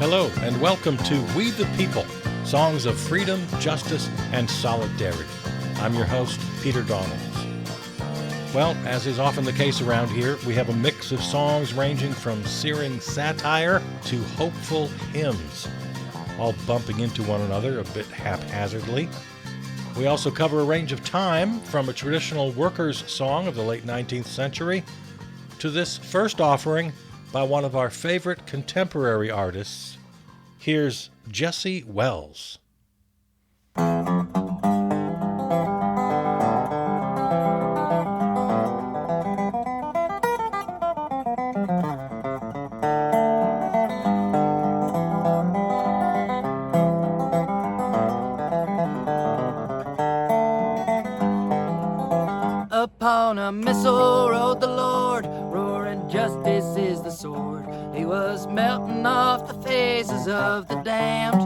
Hello, and welcome to We the People, songs of freedom, justice, and solidarity. I'm your host, Peter Donalds. Well, as is often the case around here, we have a mix of songs ranging from searing satire to hopeful hymns, all bumping into one another a bit haphazardly. We also cover a range of time, from a traditional workers' song of the late 19th century to this first offering by one of our favorite contemporary artists. Here's Jesse Wells. Upon a missile rode the Lord, roaring justice is the sword. He was melting off the faces of the damned.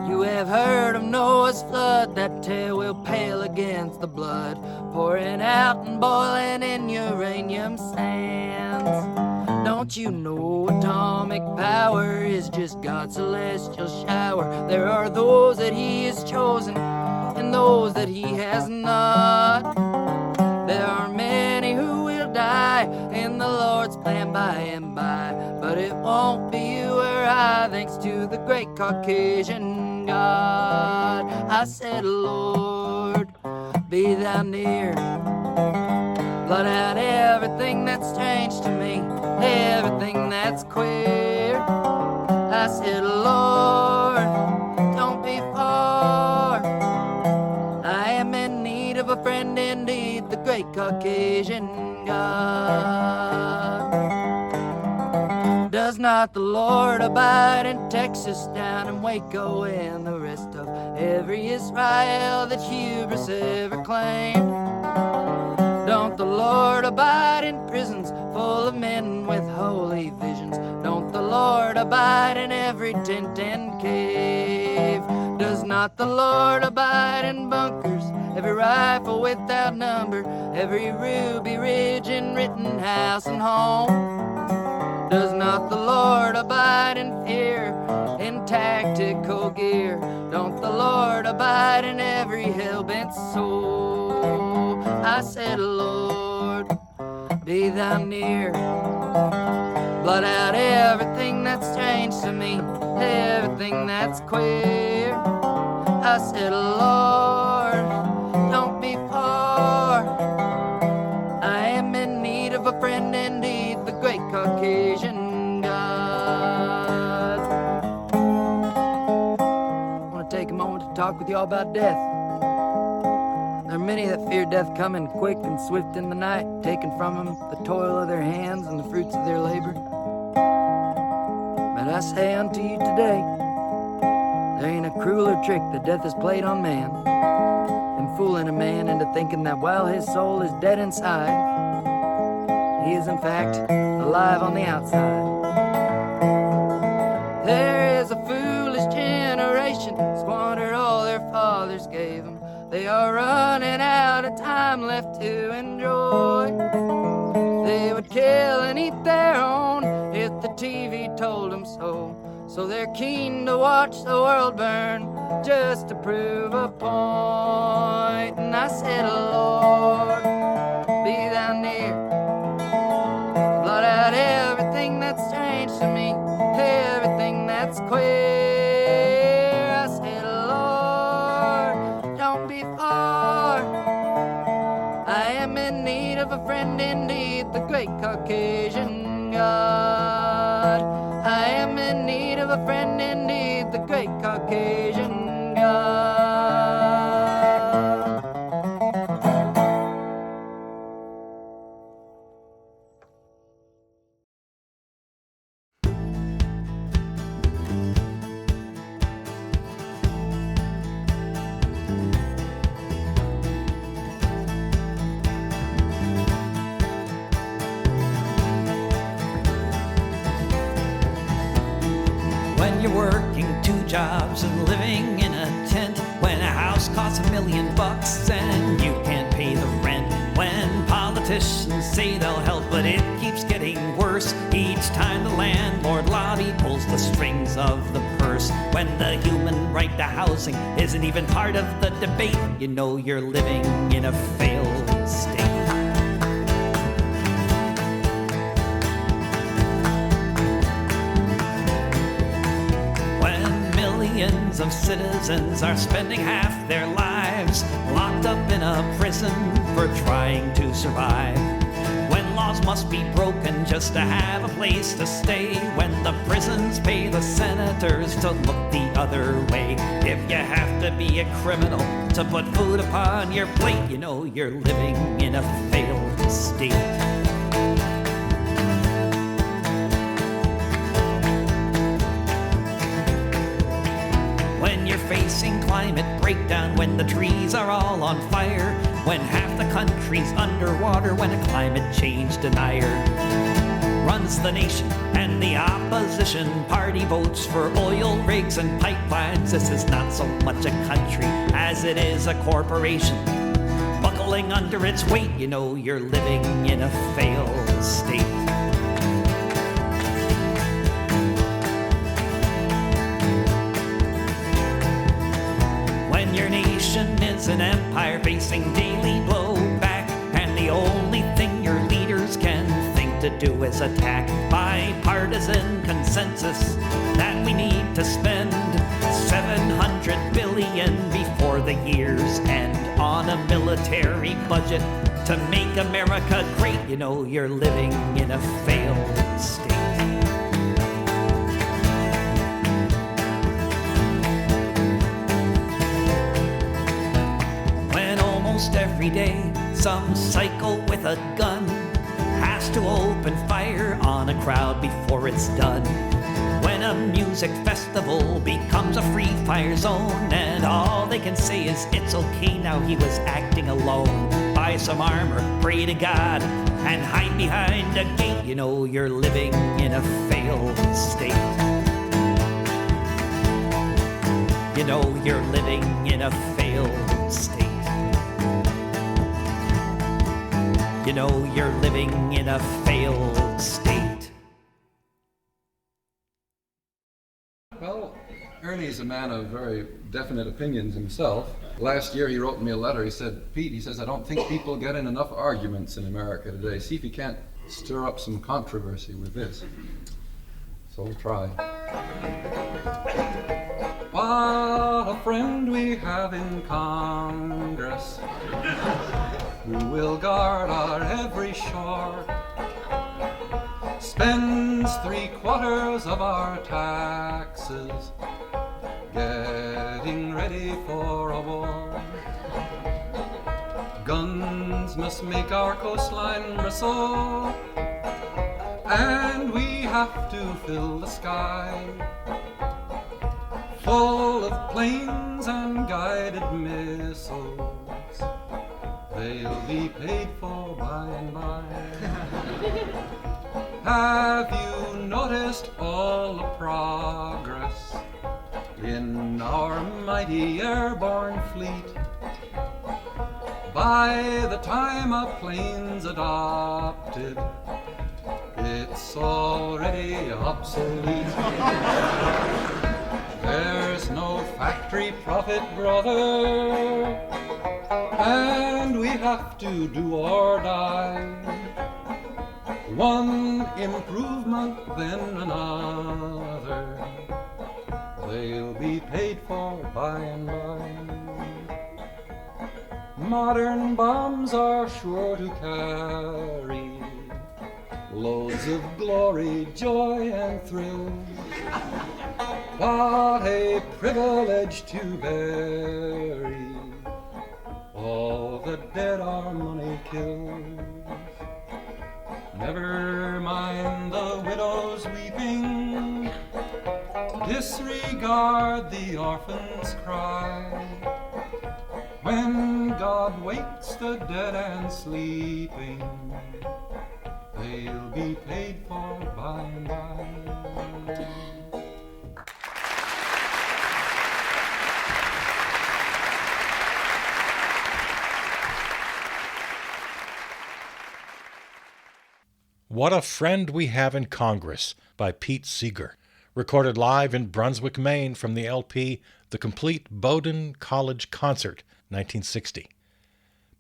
You have heard of Noah's flood, that tale will pale against the blood, pouring out and boiling in uranium sands. Don't you know atomic power is just God's celestial shower? There are those that he has chosen and those that he has not. There are many who will die in the Lord's plan by and by, but it won't be you or I, thanks to the great Caucasian God. I said, Lord, be thou near. Blot out everything that's strange to me, everything that's queer. I said, Lord, don't be far. I am in need of a friend indeed, the great Caucasian God. Does not the Lord abide in Texas, down in Waco, and the rest of every Israel that hubris ever claimed? Don't the Lord abide in prisons full of men with holy visions? Don't the Lord abide in every tent and cave? Does not the Lord abide in bunkers, every rifle without number, every Ruby Ridge in Rittenhouse and home? Does not the Lord abide in fear, in tactical gear? Don't the Lord abide in every hell-bent soul? I said, Lord, be thou near. Blot out everything that's strange to me, everything that's queer. I said, Lord, don't be far. I am in need of a friend indeed, the great Caucasian God. I want to take a moment to talk with y'all about death. There are many that fear death coming quick and swift in the night, taking from them the toil of their hands and the fruits of their labor. But I say unto you today, there ain't a crueler trick that death has played on man than fooling a man into thinking that while his soul is dead inside, he is in fact alive on the outside. There is a foolish generation squandered all their fathers gave them. They are running out of time left to enjoy. They would kill and eat their own if the TV told them so. So they're keen to watch the world burn just to prove a point. And I said, Lord, be thou near. Blot out everything that's strange to me, everything that's queer. I said, Lord, don't be far. I am in need of a friend indeed, the great Caucasian God. I am in need of a friend indeed, the great Caucasian God. When you're working 2 jobs and living in a tent, when a house costs $1 million and you can't pay the rent, when politicians say they'll help but it keeps getting worse each time the landlord lobby pulls the string. because of the purse. When the human right to housing isn't even part of the debate, you know you're living in a failed state. Millions of citizens are spending half their lives locked up in a prison for trying to survive. When laws must be broken just to have a place to stay. When the prisons pay the senators to look the other way. If you have to be a criminal to put food upon your plate, you know you're living in a failed state. Facing climate breakdown, when the trees are all on fire, when half the country's underwater, when a climate change denier runs the nation and the opposition party votes for oil rigs and pipelines. This is not so much a country as it is a corporation buckling under its weight. You know you're living in a failed state. Your nation is an empire facing daily blowback, and the only thing your leaders can think to do is attack. Bipartisan consensus that we need to spend $700 billion before the year's end on a military budget to make America great. You know you're living in a failed state. Every day, some psycho with a gun has to open fire on a crowd before it's done. When a music festival becomes a free fire zone, and all they can say is it's okay now, he was acting alone. Buy some armor, pray to God, and hide behind a gate. You know you're living in a failed state. You know you're living in a failed state. You know you're living in a failed state. Well, Ernie's a man of very definite opinions himself. Last year he wrote me a letter. He said, Pete, he says, I don't think people get in enough arguments in America today. See if you can't stir up some controversy with this. So we'll try. What a friend we have in Congress, who will guard our every shore, spends 3/4 of our taxes getting ready for a war. Guns must make our coastline bristle, and we have to fill the sky full of planes and guided missiles. They'll be paid for by and by. Have you noticed all the progress in our mighty airborne fleet? By the time a plane's adopted, it's already obsolete. There's no factory profit, brother, and we have to do or die. One improvement, then another. They'll be paid for by and by. Modern bombs are sure to carry loads of glory, joy, and thrill. What a privilege to bury all the dead our money kills. Never mind the widows weeping, disregard the orphan's cry. When God wakes the dead and sleeping, they'll be paid for by and by. What a Friend We Have in Congress by Pete Seeger, recorded live in Brunswick, Maine from the LP The Complete Bowdoin College Concert, 1960.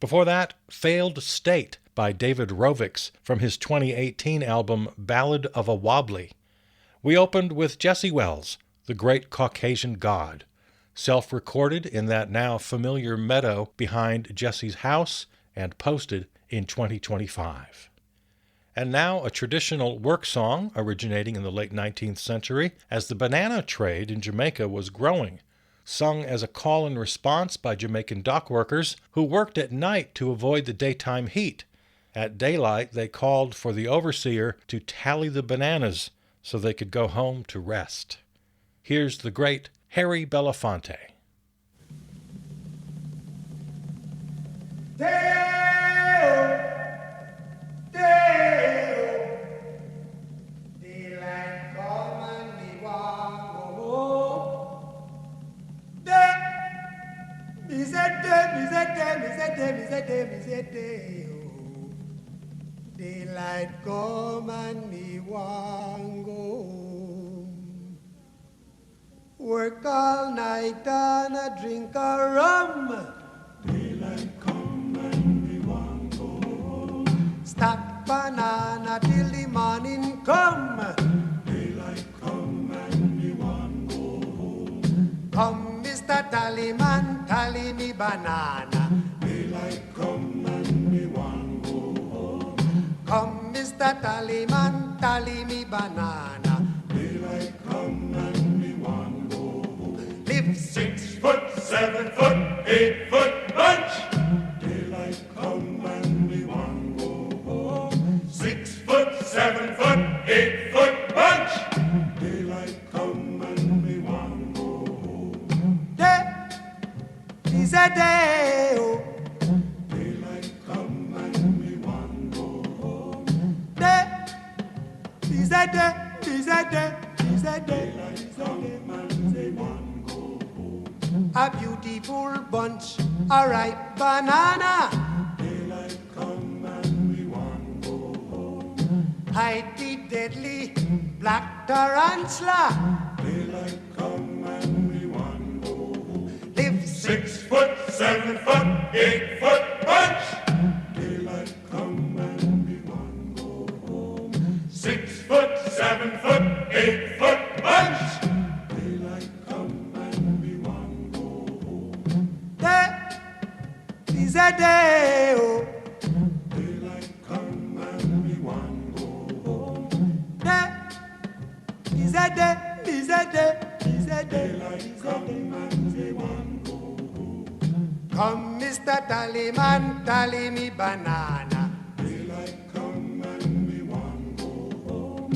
Before that, Failed State by David Rovix from his 2018 album Ballad of a Wobbly. We opened with Jesse Wells, The Great Caucasian God, self-recorded in that now familiar meadow behind Jesse's house and posted in 2025. And now a traditional work song originating in the late 19th century as the banana trade in Jamaica was growing, sung as a call and response by Jamaican dock workers who worked at night to avoid the daytime heat. At daylight, they called for the overseer to tally the bananas so they could go home to rest. Here's the great Harry Belafonte. Daylight come and me want go home. Work all night and a drink a rum. Daylight come and me want go home. Stack banana till the morning come. Daylight come and me want go home. Come, Mr. Tallyman, tally me banana. Daylight come and me want go home. Come, Mr. Tallyman, tally me banana. Daylight come and me want go home. Live 6 foot, 7 foot, 8 foot bunch. Daylight come and me want go home. 6 foot, 7 foot, 8 foot bunch. Daylight come and me want go home. Day is a day, oh. Daylight come and me want go home. Day is a day, is a day, is a day. Daylight come and me want go home. A beautiful bunch, a ripe banana. Daylight come and me want go home. Hide the deadly black tarantula. Daylight come and me want go home. Live 6 foot, 7 foot, 8 foot bunch. Daylight come and me want go home. 6 foot, 7 foot, 8 foot bunch. Daylight come and me want go home. Day is a day, oh. Daylight come and me want go home. Day is a day, is a day, is a day. Daylight come and me want go home. Come, Mr. Tallyman, tally me banana. Daylight come and me want go home.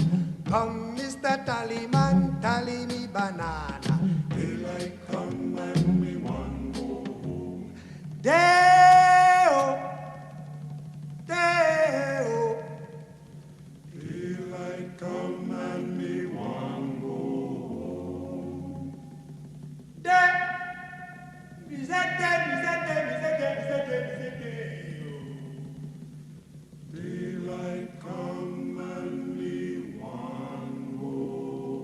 Come, Mr. Tallyman, tally me banana. Daylight come and me want go home. Day-o, day-o. Daylight come and me want go home. Day, is that day, is that day, is that day, is that day, is that day. Daylight come and me want go home.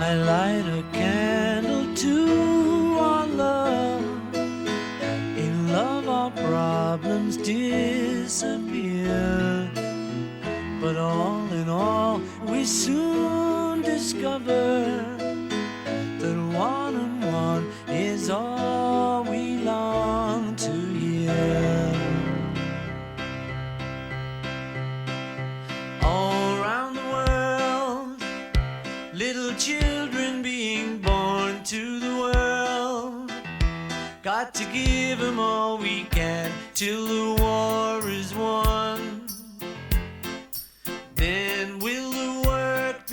I light a candle to our love. In love our problems disappear. But all in all we soon discover that one and one is all we long to hear. All around the world, little children being born to the world. Got to give them all we can till the war is won. Then will the work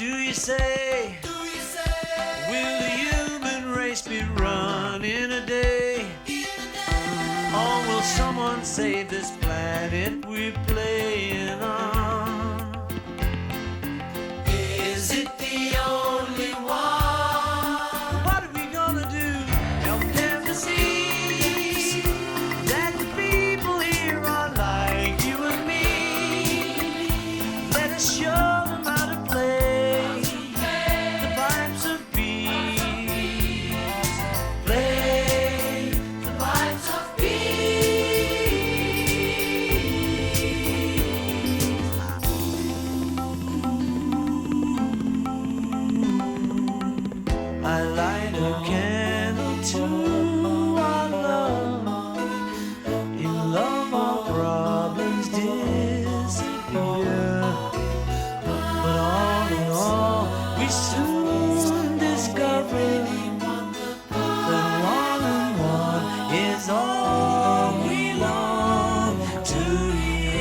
do you say? Will the human race be run in a day? Or will someone save this planet we're playing on? Is it the only one? What are we gonna do? Help them to see that the people here are like you and me. Let us show them how to play the pipes of peace. Play the pipes of I light a candle to our love. In love our problems disappear. But all in all, we soon discover that one and one is all we long to hear.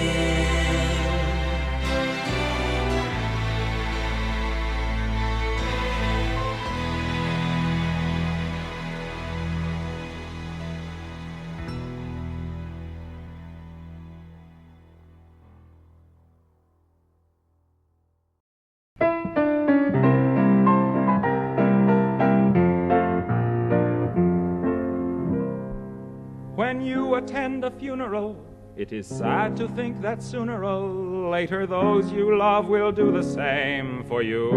When you attend a funeral, it is sad to think that sooner or later those you love will do the same for you.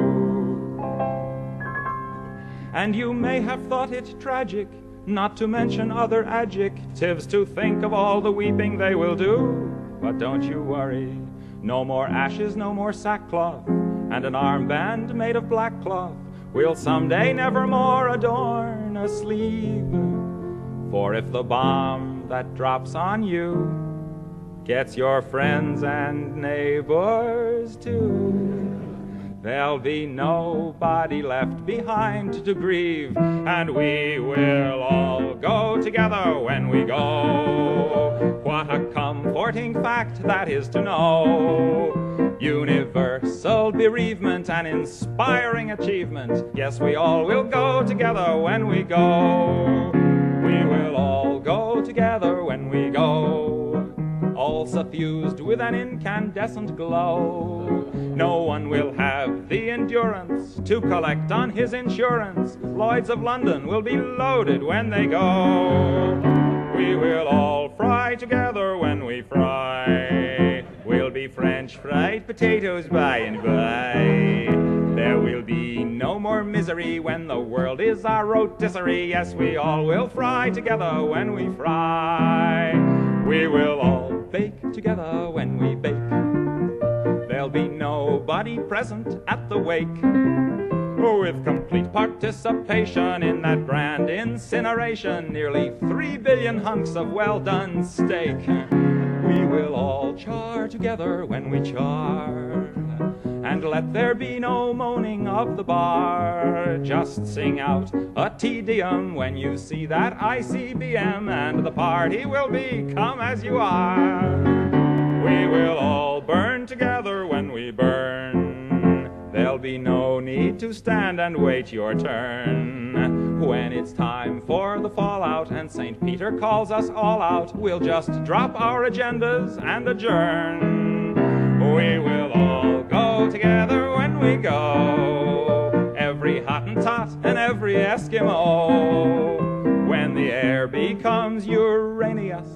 And you may have thought it tragic, not to mention other adjectives, to think of all the weeping they will do. But don't you worry, no more ashes, no more sackcloth, and an armband made of black cloth will someday nevermore adorn a sleeve. For if the bomb that drops on you gets your friends and neighbors too, there'll be nobody left behind to grieve, and we will all go together when we go. What a comforting fact that is to know. Universal bereavement, an inspiring achievement. Yes, we all will go together when we go. We will all go together when we go, all suffused with an incandescent glow. No one will have the endurance to collect on his insurance. Lloyds of London will be loaded when they go. We will all fry together when we fry. We'll be French fried potatoes by and by. There will be no more misery when the world is our rotisserie. Yes, we all will fry together when we fry. We will all bake together when we bake. There'll be nobody present at the wake. With complete participation in that grand incineration, nearly 3 billion hunks of well-done steak. We will all char together when we char, and let there be no moaning of the bar. Just sing out a Te Deum when you see that ICBM, and the party will be come as you are. We will all burn together when we burn. There'll be no need to stand and wait your turn. When it's time for the fallout and St. Peter calls us all out, we'll just drop our agendas and adjourn. We will all go together when we go, every Hottentot and every Eskimo. When the air becomes Uranus,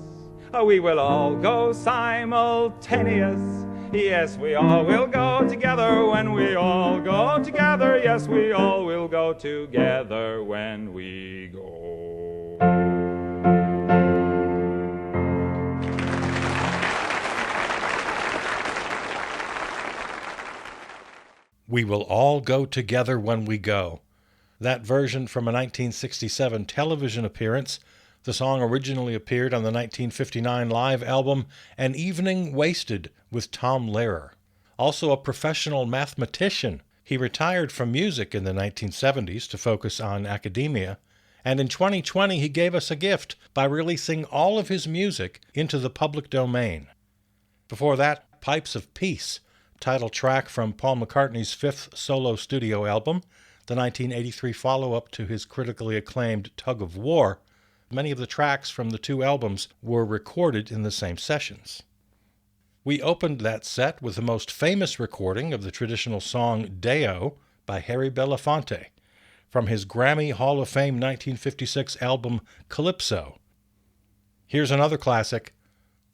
we will all go simultaneous. Yes, we all will go together when we all go together. Yes, we all will go together when we go. We will all go together when we go. That version from a 1967 television appearance. The song originally appeared on the 1959 live album An Evening Wasted with Tom Lehrer. Also a professional mathematician, he retired from music in the 1970s to focus on academia, and in 2020 he gave us a gift by releasing all of his music into the public domain. Before that, Pipes of Peace, title track from Paul McCartney's fifth solo studio album, the 1983 follow-up to his critically acclaimed Tug of War. Many of the tracks from the two albums were recorded in the same sessions. We opened that set with the most famous recording of the traditional song Deo by Harry Belafonte from his Grammy Hall of Fame 1956 album Calypso. Here's another classic,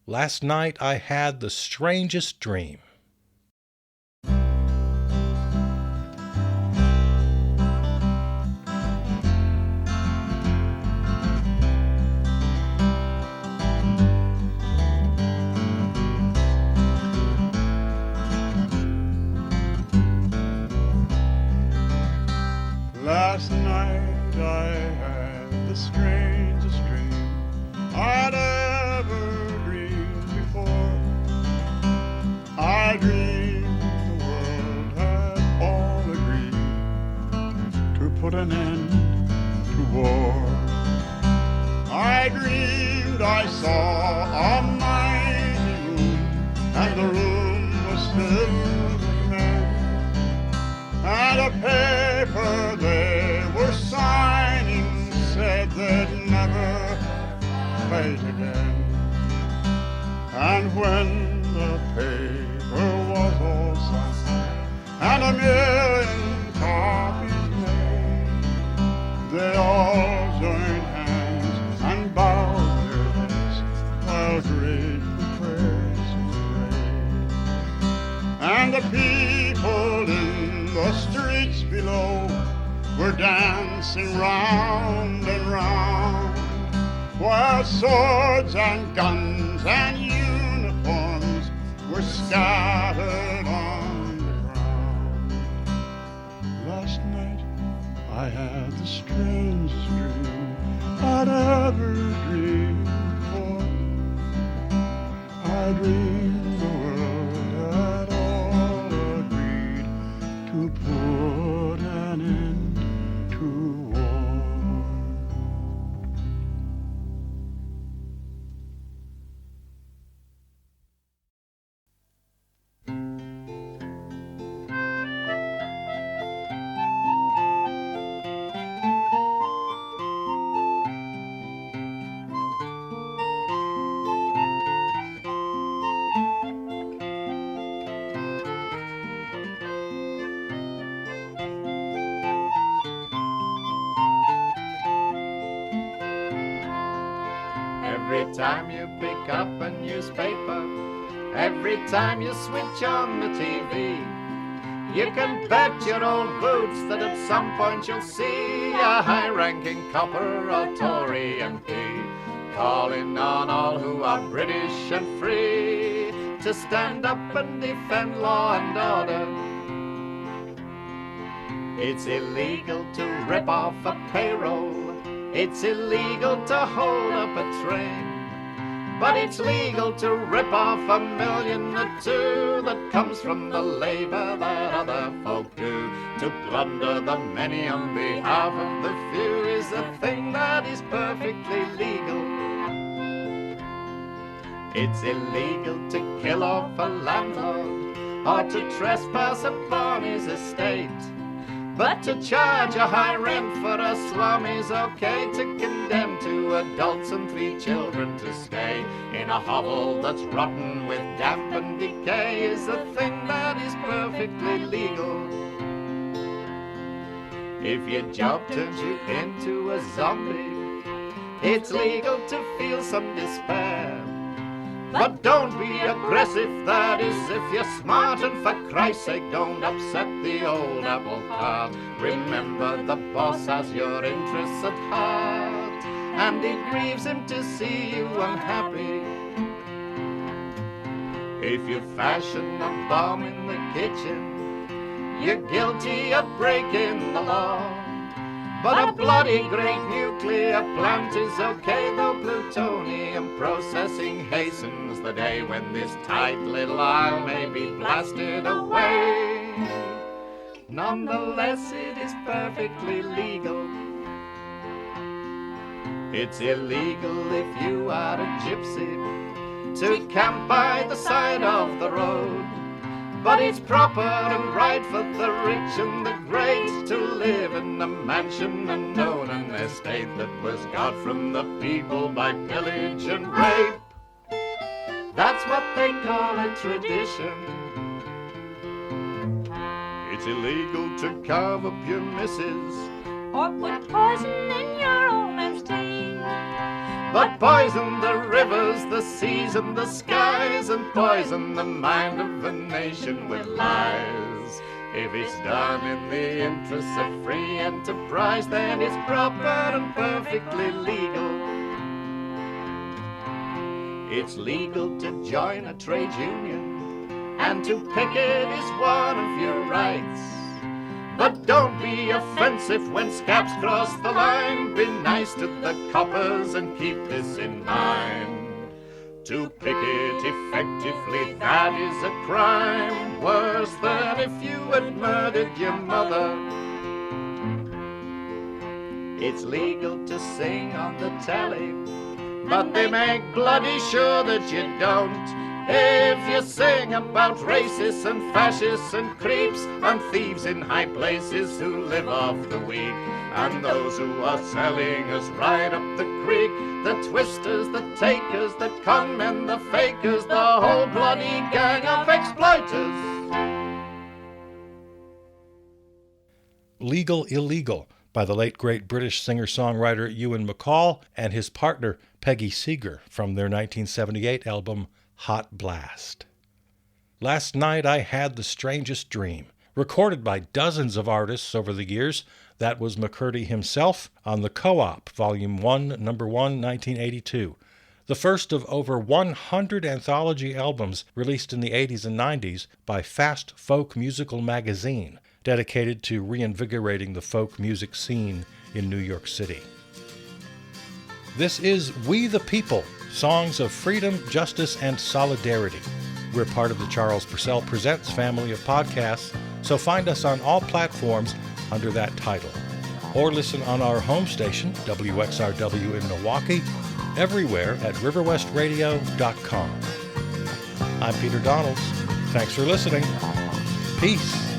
Last Night I Had the Strangest Dream. Last night I had the strangest dream I'd ever dreamed before. I dreamed the world had all agreed to put an end to war. I dreamed I saw a mighty room, and the room was filled with men, and a paper they were signing said they'd never fight again. And when the paper was all signed and a million copies made, they all joined hands and bowed their heads while grateful prayers were prayed. And the people in the streets below were dancing round and round, while swords and guns and uniforms were scattered on the ground. Last night I had the strangest dream I'd ever dreamed before. I dreamed the world had all agreed to put an end to war. Every time you pick up a newspaper, every time you switch on the TV, you can bet your old boots that at some point you'll see a high-ranking copper or Tory MP calling on all who are British and free to stand up and defend law and order. It's illegal to rip off a payroll. It's illegal to hold up a train, but it's legal to rip off $1 million or $2 that comes from the labor that other folk do. To plunder the many on behalf of the few is a thing that is perfectly legal. It's illegal to kill off a landlord or to trespass upon his estate. But to charge a high rent for a slum is okay. To condemn 2 adults and 3 children to stay in a hovel that's rotten with damp and decay is a thing that is perfectly legal. If your job turns you into a zombie, it's legal to feel some despair. But don't be aggressive, that is, if you're smart, and for Christ's sake don't upset the old apple cart. Remember the boss has your interests at heart, and it grieves him to see you unhappy. If you fashion a bomb in the kitchen, you're guilty of breaking the law. But a bloody great nuclear plant is okay, though plutonium processing hastens the day when this tight little isle may be blasted away. Nonetheless, it is perfectly legal. It's illegal if you are a gypsy to camp by the side of the road. But it's proper and right for the rich and the great to live in a mansion and own an estate that was got from the people by pillage and rape. That's what they call a tradition. It's illegal to carve up your missus or put poison in your old man's tea. But poison the rivers, the seas and the skies, and poison the mind of a nation with lies. If it's done in the interest of free enterprise, then it's proper and perfectly legal. It's legal to join a trade union, and to picket is one of your rights. But don't be offensive when scabs cross the line. Be nice to the coppers and keep this in mind. To picket effectively, that is a crime, worse than if you had murdered your mother. It's legal to sing on the telly, but they make bloody sure that you don't. If you sing about racists and fascists and creeps and thieves in high places who live off the weak, and those who are selling us right up the creek, the twisters, the takers, the conmen, the fakers, the whole bloody gang of exploiters. Legal Illegal by the late great British singer-songwriter Ewan MacColl and his partner Peggy Seeger from their 1978 album Hot Blast. Last night I had the strangest dream. Recorded by dozens of artists over the years, that was McCurdy himself on the Co-op, Volume 1, Number 1, 1982. The first of over 100 anthology albums released in the 80s and 90s by Fast Folk Musical Magazine, dedicated to reinvigorating the folk music scene in New York City. This is We the People, songs of freedom, justice, and solidarity. We're part of the Charles Purcell Presents family of podcasts, so find us on all platforms under that title. Or listen on our home station, WXRW in Milwaukee, everywhere at riverwestradio.com. I'm Peter Donalds. Thanks for listening. Peace.